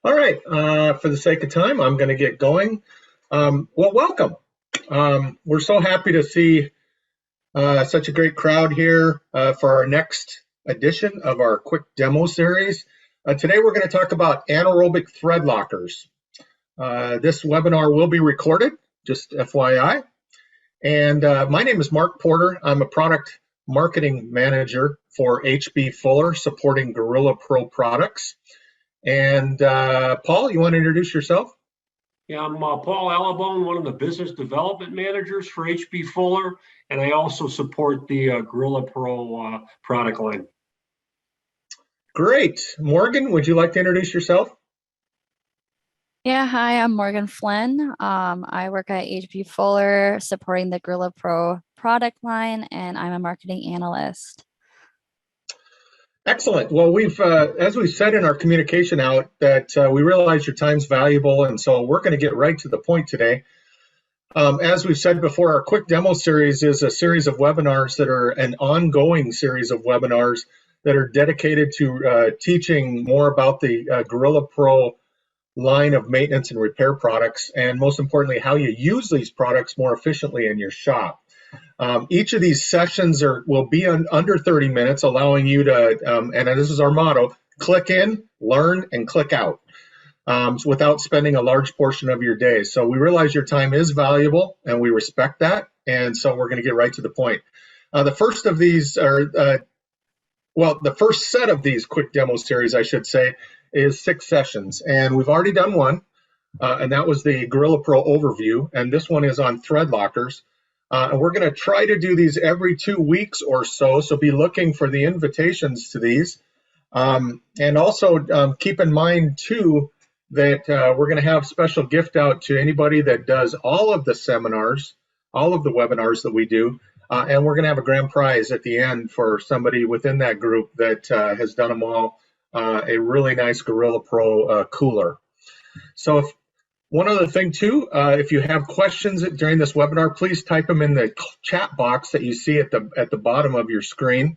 All right, for the sake of time, I'm going to get going. Welcome. We're so happy to see such a great crowd here for our next edition of our quick demo series. Today, we're going to talk about anaerobic thread lockers. This webinar will be recorded, just FYI. And my name is Mark Porter. I'm a product marketing manager for H.B. Fuller, supporting GorillaPro products. And Paul, you want to introduce yourself? Yeah, I'm Paul Allibone, one of the business development managers for H.B. Fuller, and I also support the GorillaPro product line. Great. Morgan, would you like to introduce yourself? Yeah, hi, I'm Morgan Flynn. I work at H.B. Fuller supporting the GorillaPro product line, and I'm a marketing analyst. Excellent. Well, as we said in our communication out, that we realize your time's valuable, and so we're going to get right to the point today. As we've said before, our quick demo series is a series of webinars that are an ongoing series of webinars that are dedicated to teaching more about the GorillaPro line of maintenance and repair products, and most importantly, how you use these products more efficiently in your shop. Each of these sessions will be under 30 minutes, allowing you to, and this is our motto, click in, learn, and click out without spending a large portion of your day. So we realize your time is valuable, and we respect that, and so we're going to get right to the point. The first of these are, the first set of these quick demo series, I should say, is 6 sessions, and we've already done one, and that was the GorillaPro overview, and this one is on thread lockers. And we're going to try to do these every 2 weeks or so, so be looking for the invitations to these. And also keep in mind, too, that we're going to have special gift out to anybody that does all of the seminars, all of the webinars that we do, and we're going to have a grand prize at the end for somebody within that group that has done them all, a really nice GorillaPro cooler. So one other thing, too, if you have questions during this webinar, please type them in the chat box that you see at the bottom of your screen,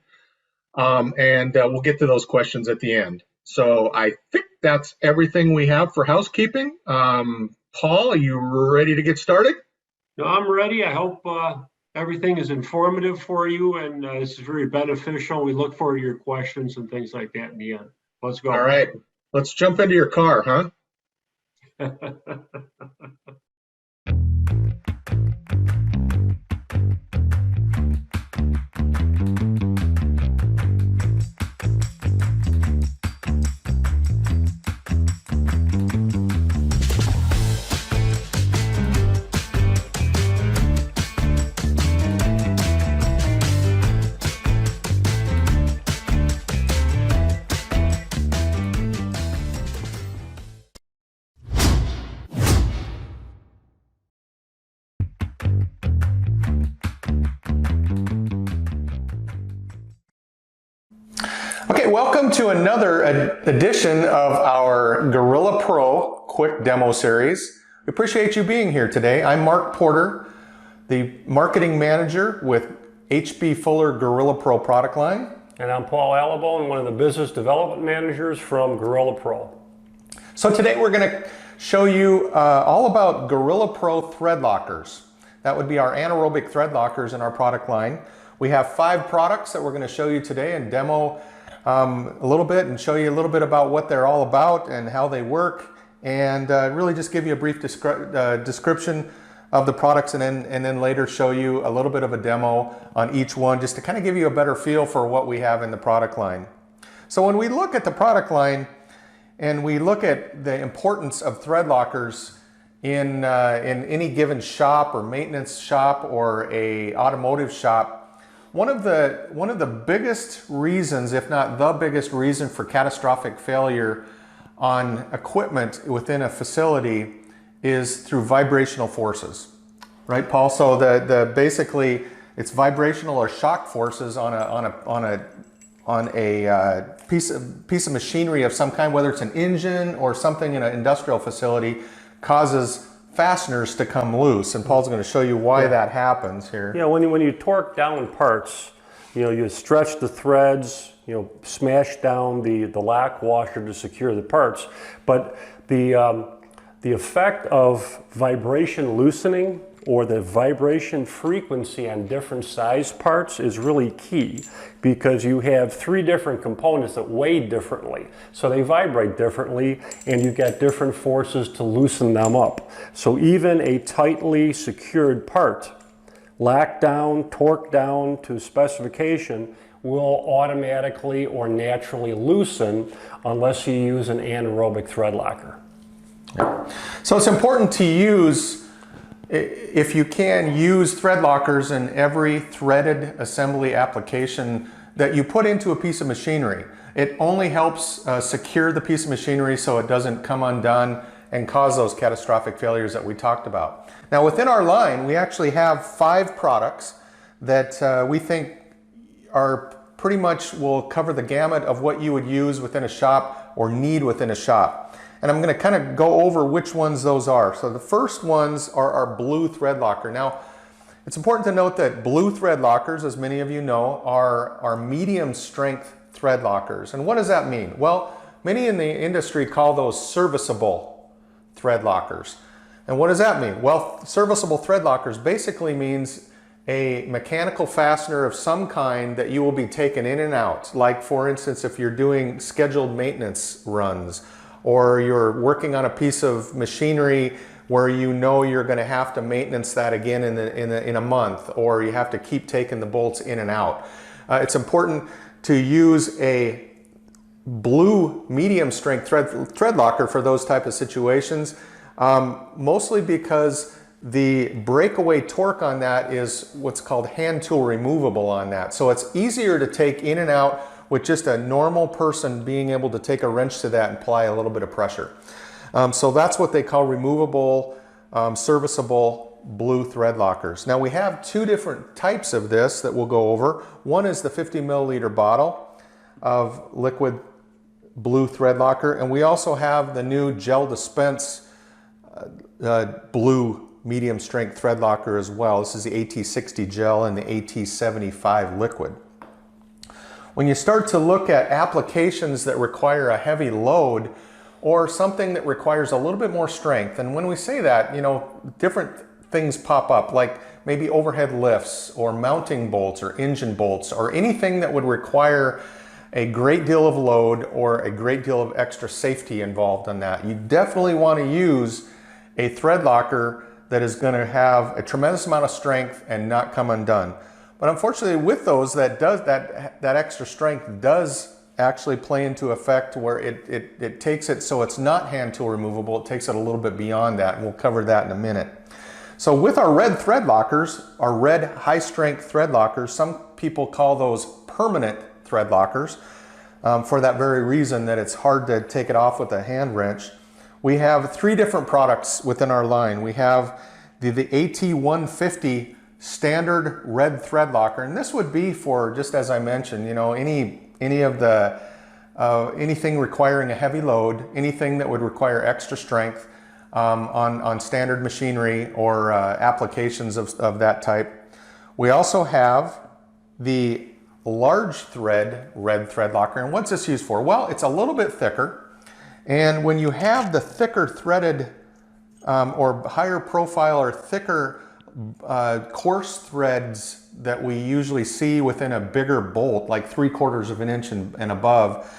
and we'll get to those questions at the end. So I think that's everything we have for housekeeping. Paul, are you ready to get started? No, I'm ready. I hope everything is informative for you, and this is very beneficial. We look forward to your questions and things like that in the end. Let's go. All right. Let's jump into your car, huh? Okay, welcome to another edition of our GorillaPro quick demo series. We appreciate you being here today. I'm Mark Porter, the marketing manager with H.B. Fuller GorillaPro product line. And I'm Paul Allibone, one of the business development managers from GorillaPro. So today we're going to show you all about GorillaPro Threadlockers. That would be our anaerobic thread lockers in our product line. We have 5 products that we're going to show you today and demo a little bit and show you a little bit about what they're all about and how they work, and really just give you a brief description of the products, and then later show you a little bit of a demo on each one, just to kind of give you a better feel for what we have in the product line. So when we look at the product line and we look at the importance of thread lockers in any given shop or maintenance shop or a automotive shop, one of the biggest reasons, if not the biggest reason, for catastrophic failure on equipment within a facility is through vibrational forces, right, Paul? So basically it's vibrational or shock forces on a piece of machinery of some kind, whether it's an engine or something in an industrial facility, causes fasteners to come loose, and Paul's going to show you why that happens here. Yeah, when you torque down parts, you stretch the threads, smash down the lac washer to secure the parts. But the effect of vibration loosening or the vibration frequency on different size parts is really key, because you have 3 different components that weigh differently. So they vibrate differently, and you get different forces to loosen them up. So even a tightly secured part, lac down, torque down to specification, will automatically or naturally loosen unless you use an anaerobic thread locker. So it's important to use, if you can, use thread lockers in every threaded assembly application that you put into a piece of machinery. It only helps secure the piece of machinery so it doesn't come undone and cause those catastrophic failures that we talked about. Now within our line, we actually have 5 products that we think are pretty much will cover the gamut of what you would use within a shop or need within a shop. And I'm going to kind of go over which ones those are. So the first ones are our blue thread locker. Now, it's important to note that blue thread lockers, as many of you know, are medium strength thread lockers. And what does that mean? Well, many in the industry call those serviceable thread lockers. And what does that mean? Well, serviceable thread lockers basically means a mechanical fastener of some kind that you will be taken in and out. Like, for instance, if you're doing scheduled maintenance runs, or you're working on a piece of machinery where you know you're going to have to maintenance that again in a month, or you have to keep taking the bolts in and out. It's important to use a blue medium strength thread locker for those type of situations, mostly because the breakaway torque on that is what's called hand tool removable on that. So it's easier to take in and out with just a normal person being able to take a wrench to that and apply a little bit of pressure. So that's what they call removable, serviceable blue thread lockers. Now we have 2 different types of this that we'll go over. One is the 50 milliliter bottle of liquid blue thread locker, and we also have the new gel dispense blue medium strength thread locker as well. This is the AT60 gel and the AT75 liquid. When you start to look at applications that require a heavy load or something that requires a little bit more strength, and when we say that, different things pop up, like maybe overhead lifts or mounting bolts or engine bolts or anything that would require a great deal of load or a great deal of extra safety involved in that. You definitely want to use a thread locker that is going to have a tremendous amount of strength and not come undone. But unfortunately with those, that extra strength does actually play into effect where it takes it so it's not hand tool removable. It takes it a little bit beyond that, and we'll cover that in a minute. So with our red thread lockers, our red high strength thread lockers, some people call those permanent thread lockers for that very reason, that it's hard to take it off with a hand wrench. We have 3 different products within our line. We have the AT150 standard red thread locker, and this would be for, just as I mentioned, anything requiring a heavy load, anything that would require extra strength on standard machinery or applications of that type. We also have the large thread red thread locker, and what's this used for? Well, it's a little bit thicker, and when you have the thicker threaded or higher profile or thicker coarse threads that we usually see within a bigger bolt, like 3/4 of an inch and above,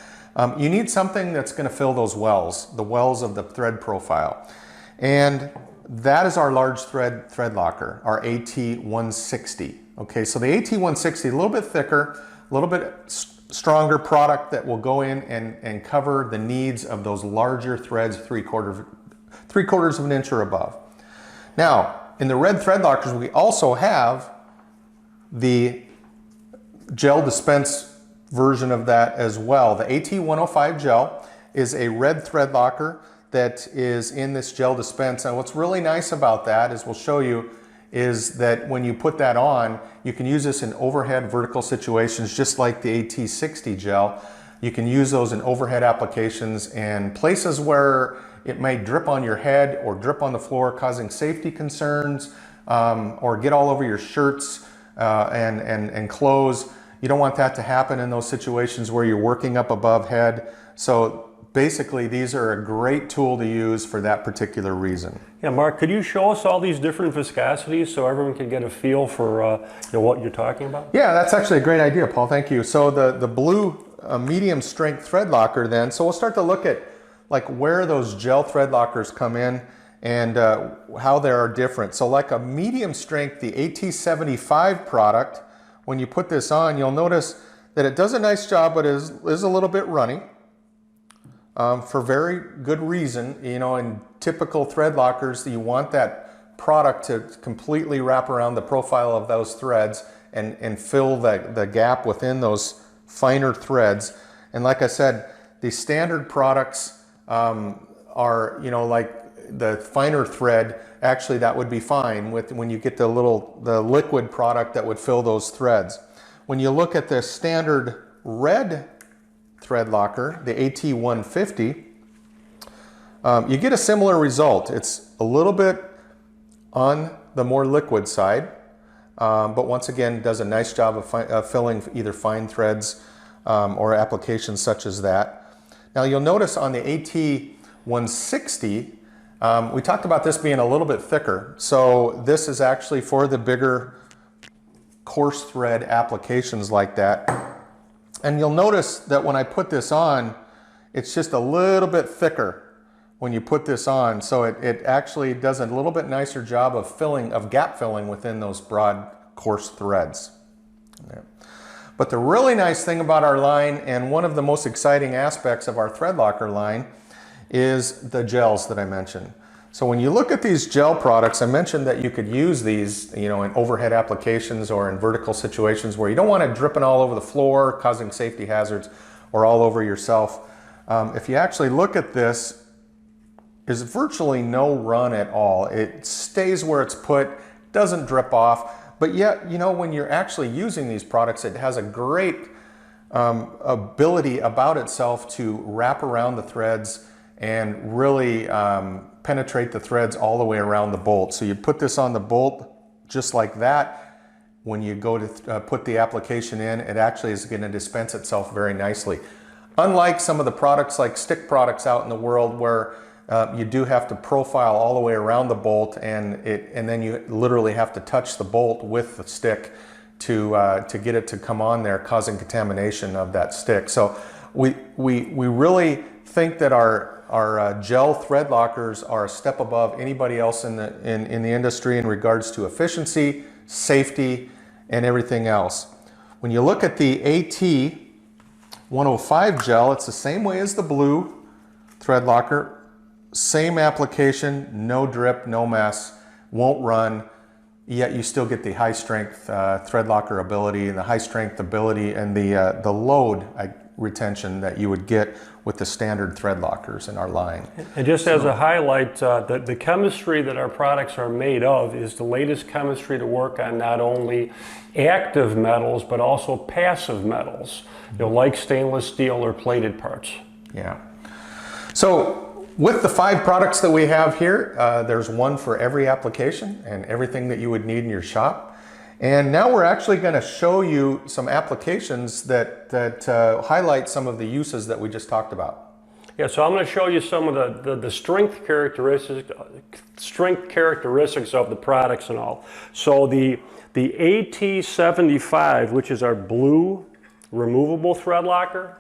you need something that's going to fill those wells, the wells of the thread profile. And that is our large thread locker, our AT160. Okay, so the AT160, a little bit thicker, a little bit stronger product that will go in and cover the needs of those larger threads, 3/4 of an inch or above. Now, in the red thread lockers, we also have the gel dispense version of that as well. The AT105 gel is a red thread locker that is in this gel dispense. And what's really nice about that, as we'll show you, is that when you put that on, you can use this in overhead vertical situations, just like the AT60 gel. You can use those in overhead applications and places where it may drip on your head or drip on the floor, causing safety concerns, or get all over your shirts and clothes. You don't want that to happen in those situations where you're working up above head. So basically, these are a great tool to use for that particular reason. Yeah, Mark, could you show us all these different viscosities so everyone can get a feel for what you're talking about? Yeah, that's actually a great idea, Paul. Thank you. So the blue medium strength thread locker then, so we'll start to look at like where those gel thread lockers come in and how they are different. So like a medium strength, the AT75 product, when you put this on, you'll notice that it does a nice job, but is a little bit runny. For very good reason. You know, in typical thread lockers, you want that product to completely wrap around the profile of those threads and fill the gap within those finer threads. And like I said, the standard products are, you know, like the finer thread, actually that would be fine when you get the liquid product that would fill those threads. When you look at the standard red thread locker, the AT150, you get a similar result. It's a little bit on the more liquid side, but once again does a nice job of filling either fine threads or applications such as that. Now you'll notice on the AT160, we talked about this being a little bit thicker. So this is actually for the bigger coarse thread applications like that. And you'll notice that when I put this on, it's just a little bit thicker when you put this on. So it actually does a little bit nicer job of gap filling within those broad coarse threads. Yeah. But the really nice thing about our line, and one of the most exciting aspects of our thread locker line, is the gels that I mentioned. So when you look at these gel products, I mentioned that you could use these, you know, in overhead applications or in vertical situations where you don't want it dripping all over the floor, causing safety hazards, or all over yourself. If you actually look at this, there's virtually no run at all. It stays where it's put, doesn't drip off, but yet, you know, when you're actually using these products, it has a great ability about itself to wrap around the threads and really penetrate the threads all the way around the bolt. So you put this on the bolt just like that. When you go to put the application in, it actually is going to dispense itself very nicely. Unlike some of the products like stick products out in the world where you do have to profile all the way around the bolt and then you literally have to touch the bolt with the stick to get it to come on there, causing contamination of that stick. So we really think that our gel thread lockers are a step above anybody else in the industry in regards to efficiency, safety, and everything else. When you look at the AT105 gel, it's the same way as the blue thread locker. Same application, no drip, no mess, won't run, yet you still get the high strength thread locker ability and the high strength ability and the load retention that you would get with the standard thread lockers in our line. And just as a highlight, the chemistry that our products are made of is the latest chemistry to work on not only active metals, but also passive metals, you know, like stainless steel or plated parts. Yeah. So with the 5 products that we have here, there's one for every application and everything that you would need in your shop. And now we're actually going to show you some applications that highlight some of the uses that we just talked about. Yeah, so I'm going to show you some of the strength characteristics of the products and all. So the AT75, which is our blue removable thread locker,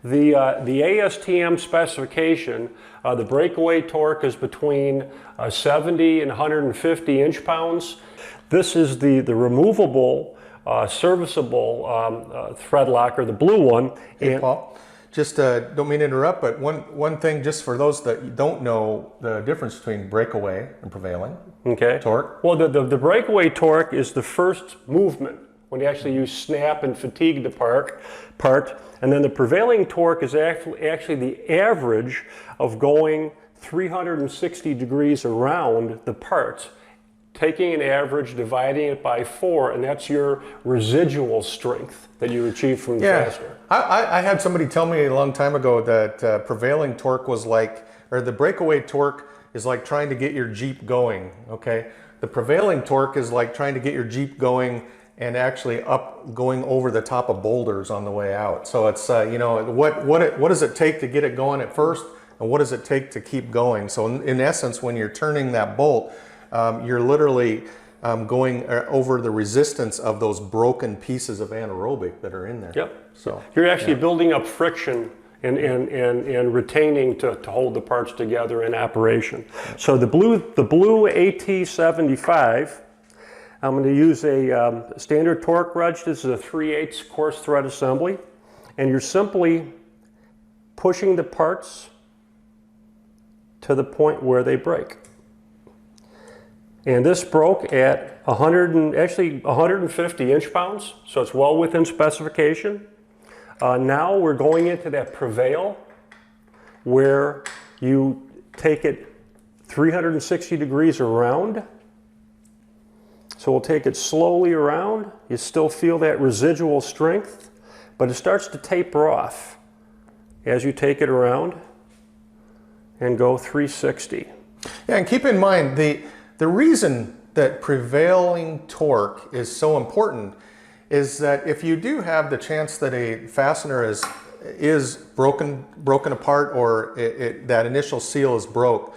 the ASTM specification, the breakaway torque is between 70 and 150 inch-pounds. This is the removable, serviceable thread locker, the blue one. Hey, Paul, just don't mean to interrupt, but one thing just for those that don't know the difference between breakaway and prevailing torque. Well, the breakaway torque is the first movement when you actually use snap and fatigue the part. And then the prevailing torque is actually the average of going 360 degrees around the part, taking an average, dividing it by 4, and that's your residual strength that you achieve from the fastener. I had somebody tell me a long time ago that prevailing torque was like, or the breakaway torque is like trying to get your Jeep going, okay? The prevailing torque is like trying to get your Jeep going and actually up going over the top of boulders on the way out. So it's, you know, what does it take to get it going at first, and what does it take to keep going? So in essence, when you're turning that bolt, you're literally going over the resistance of those broken pieces of anaerobic that are in there. Yep. So you're actually building up friction and retaining to hold the parts together in operation. So the blue AT75, I'm going to use a standard torque wrench. This is a 3/8 coarse thread assembly, and you're simply pushing the parts to the point where they break. And this broke at 150 inch-pounds, so it's well within specification. Now we're going into that prevail, where you take it 360 degrees around. So we'll take it slowly around. You still feel that residual strength, but it starts to taper off as you take it around and go 360. Yeah, and keep in mind, the reason that prevailing torque is so important is that if you do have the chance that a fastener is broken apart, or that initial seal is broke,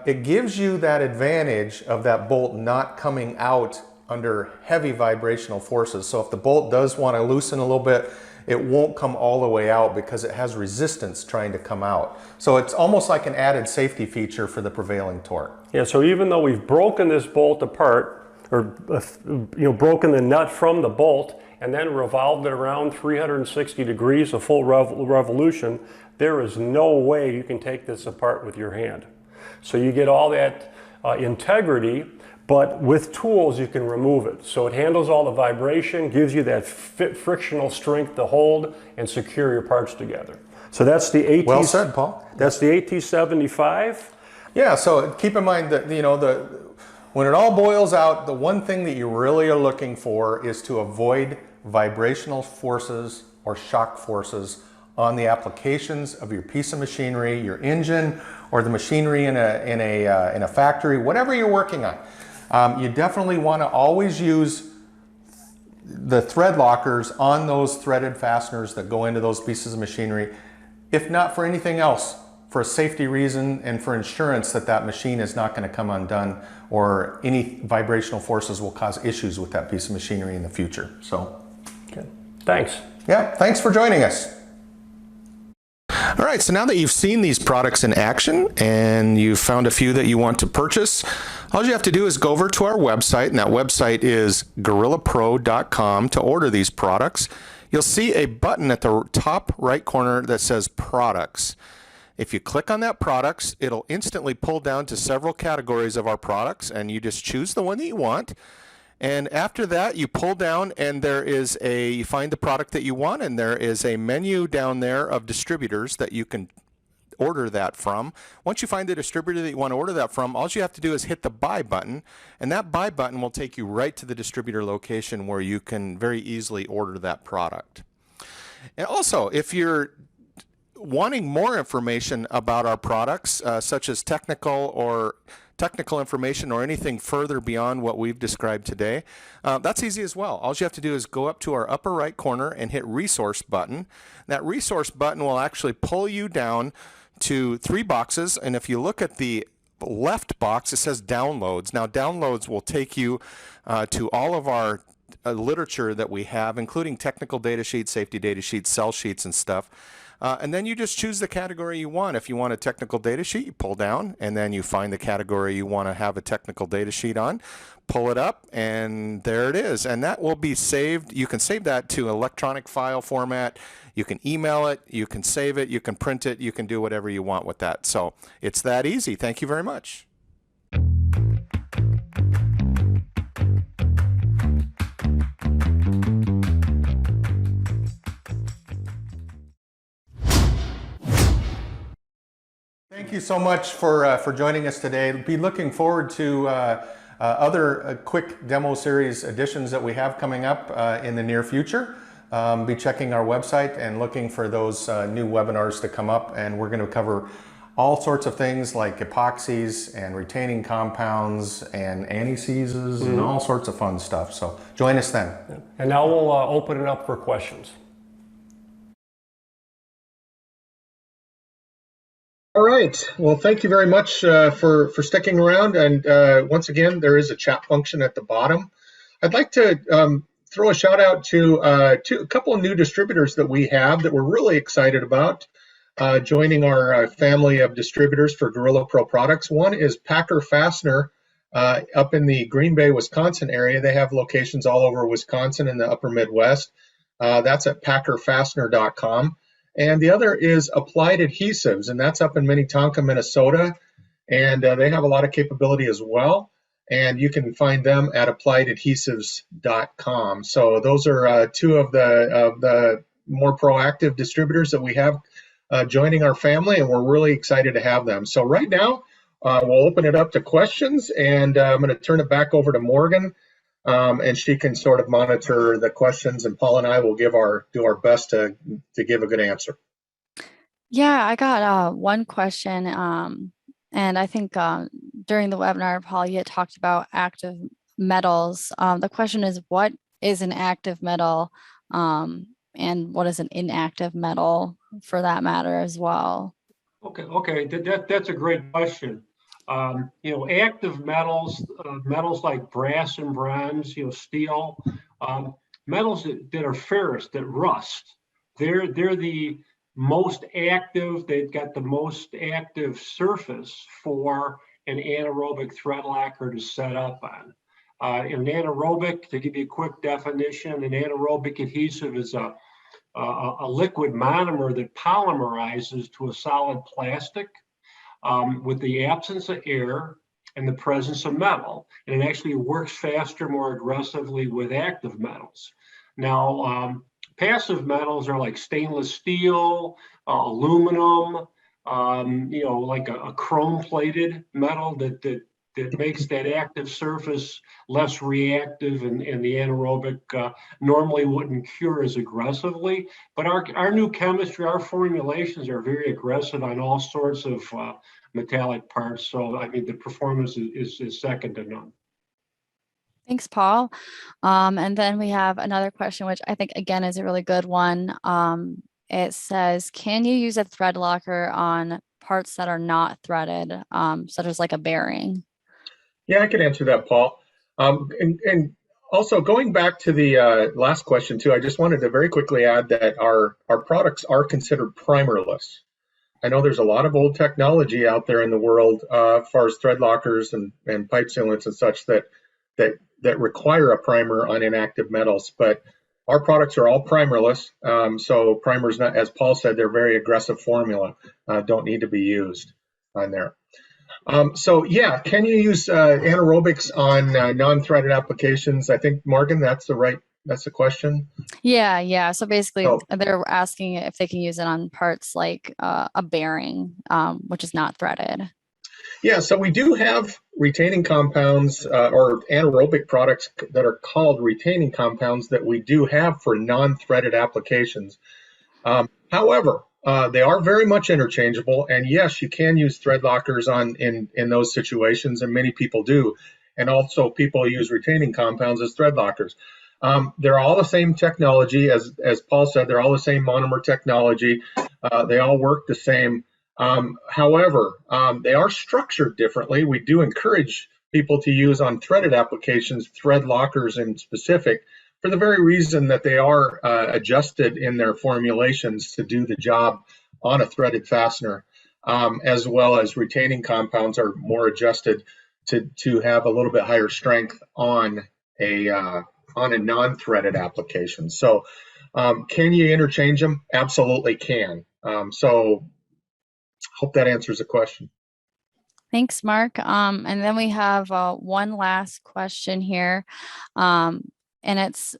it gives you that advantage of that bolt not coming out under heavy vibrational forces. So if the bolt does want to loosen a little bit, it won't come all the way out because it has resistance trying to come out. So it's almost like an added safety feature for the prevailing torque. Yeah, so even though we've broken this bolt apart, or broken the nut from the bolt, and then revolved it around 360 degrees, a full revolution, there is no way you can take this apart with your hand. So you get all that integrity, but with tools you can remove it. So it handles all the vibration, gives you that frictional strength to hold and secure your parts together. So that's the AT. Well said, Paul. That's the AT75. Yeah, so keep in mind that, when it all boils out, the one thing that you really are looking for is to avoid vibrational forces or shock forces on the applications of your piece of machinery, your engine, or the machinery in a factory, whatever you're working on. You definitely want to always use the thread lockers on those threaded fasteners that go into those pieces of machinery, if not for anything else, for a safety reason and for insurance that machine is not going to come undone, or any vibrational forces will cause issues with that piece of machinery in the future. So, okay. Thanks. Yeah, thanks for joining us. All right, so now that you've seen these products in action and you've found a few that you want to purchase, all you have to do is go over to our website, and that website is GorillaPro.com, to order these products. You'll see a button at the top right corner that says Products. If you click on that products, it'll instantly pull down to several categories of our products, and you just choose the one that you want. And after that, you pull down, and you find the product that you want, and there is a menu down there of distributors that you can order that from. Once you find the distributor that you want to order that from, all you have to do is hit the buy button, and that buy button will take you right to the distributor location where you can very easily order that product. And also, if you're wanting more information about our products, such as technical information or anything further beyond what we've described today, that's easy as well. All you have to do is go up to our upper right corner and hit Resource button. That Resource button will actually pull you down to 3 boxes, and if you look at the left box, it says Downloads. Now, Downloads will take you to all of our literature that we have, including technical data sheets, safety data sheets, cell sheets, and stuff. And then you just choose the category you want. If you want a technical data sheet, you pull down, and then you find the category you want to have a technical data sheet on, pull it up, and there it is. And that will be saved. You can save that to electronic file format. You can email it, you can save it, you can print it, you can do whatever you want with that. So it's that easy. Thank you very much. Thank you so much for joining us today. Be looking forward to other quick demo series editions that we have coming up in the near future. Be checking our website and looking for those new webinars to come up, and we're going to cover all sorts of things like epoxies and retaining compounds and anti-seizes and all sorts of fun stuff. So join us then. And now we'll open it up for questions. All right. Well, thank you very much for sticking around. And once again, there is a chat function at the bottom. I'd like to throw a shout out to a couple of new distributors that we have that we're really excited about joining our family of distributors for GorillaPro products. One is Packer Fastener up in the Green Bay, Wisconsin area. They have locations all over Wisconsin and the upper Midwest. That's at packerfastener.com. And the other is Applied Adhesives, and that's up in Minnetonka, Minnesota. And they have a lot of capability as well. And you can find them at appliedadhesives.com. So those are two of the more proactive distributors that we have joining our family, and we're really excited to have them. So right now, we'll open it up to questions, and I'm going to turn it back over to Morgan. And she can sort of monitor the questions, and Paul and I will do our best to give a good answer. Yeah, I got one question, and I think during the webinar, Paul, you had talked about active metals. The question is, what is an active metal, and what is an inactive metal, for that matter, as well? Okay, that's a great question. Active metals, metals like brass and bronze, steel, metals that are ferrous, that rust, they're the most active. They've got the most active surface for an anaerobic thread locker to set up on. An anaerobic, to give you a quick definition, an anaerobic adhesive is a liquid monomer that polymerizes to a solid plastic with the absence of air and the presence of metal. And it actually works faster, more aggressively with active metals. Now, passive metals are like stainless steel, aluminum, like a chrome-plated metal that makes that active surface less reactive, and the anaerobic normally wouldn't cure as aggressively. But our new chemistry, our formulations are very aggressive on all sorts of metallic parts. So, I mean, the performance is second to none. Thanks, Paul. And then we have another question, which I think, again, is a really good one. It says, can you use a thread locker on parts that are not threaded, such as like a bearing? Yeah, I can answer that, Paul. And also going back to the last question too, I just wanted to very quickly add that our products are considered primerless. I know there's a lot of old technology out there in the world as far as thread lockers and pipe sealants and such that require a primer on inactive metals, but our products are all primerless. So primers, not, as Paul said, they're very aggressive formula, don't need to be used on there. So yeah, can you use anaerobics on non-threaded applications? I think, Morgan, that's the question. Yeah. So basically, they're asking if they can use it on parts like a bearing, which is not threaded. Yeah, so we do have retaining compounds or anaerobic products that are called retaining compounds that we do have for non-threaded applications. However, they are very much interchangeable, and yes, you can use thread lockers in those situations, and many people do. And also people use retaining compounds as thread lockers. They're all the same technology, as Paul said, they're all the same monomer technology. They all work the same. However, they are structured differently. We do encourage people to use on threaded applications, thread lockers in specific, for the very reason that they are adjusted in their formulations to do the job on a threaded fastener, as well as retaining compounds are more adjusted to have a little bit higher strength on a non-threaded application. So can you interchange them? Absolutely can. So hope that answers the question. Thanks, Mark. And then we have one last question here. And it's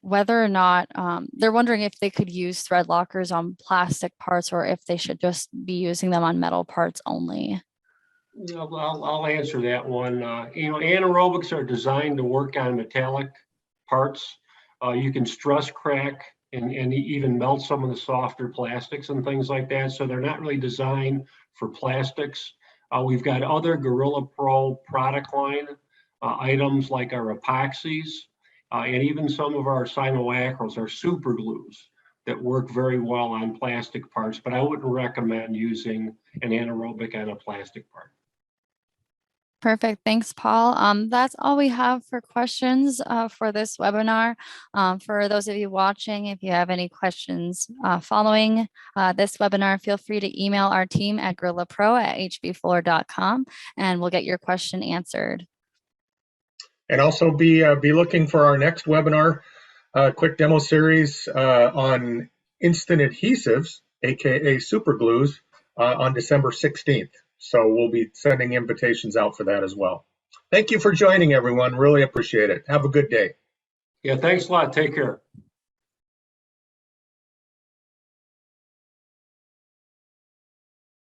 whether or not they're wondering if they could use thread lockers on plastic parts or if they should just be using them on metal parts only. I'll answer that one. Anaerobics are designed to work on metallic parts. You can stress crack and even melt some of the softer plastics and things like that. So they're not really designed for plastics. We've got other GorillaPro product line items like our epoxies and even some of our cyanoacryls, our super glues that work very well on plastic parts, but I wouldn't recommend using an anaerobic on a plastic part. Perfect. Thanks, Paul. That's all we have for questions for this webinar. For those of you watching, if you have any questions following this webinar, feel free to email our team at GorillaPro@hbfuller.com and we'll get your question answered. And also be looking for our next webinar, quick demo series on instant adhesives, aka super glues, on December 16th. So we'll be sending invitations out for that as well. Thank you for joining, everyone. Really appreciate it. Have a good day. Yeah, thanks a lot. Take care.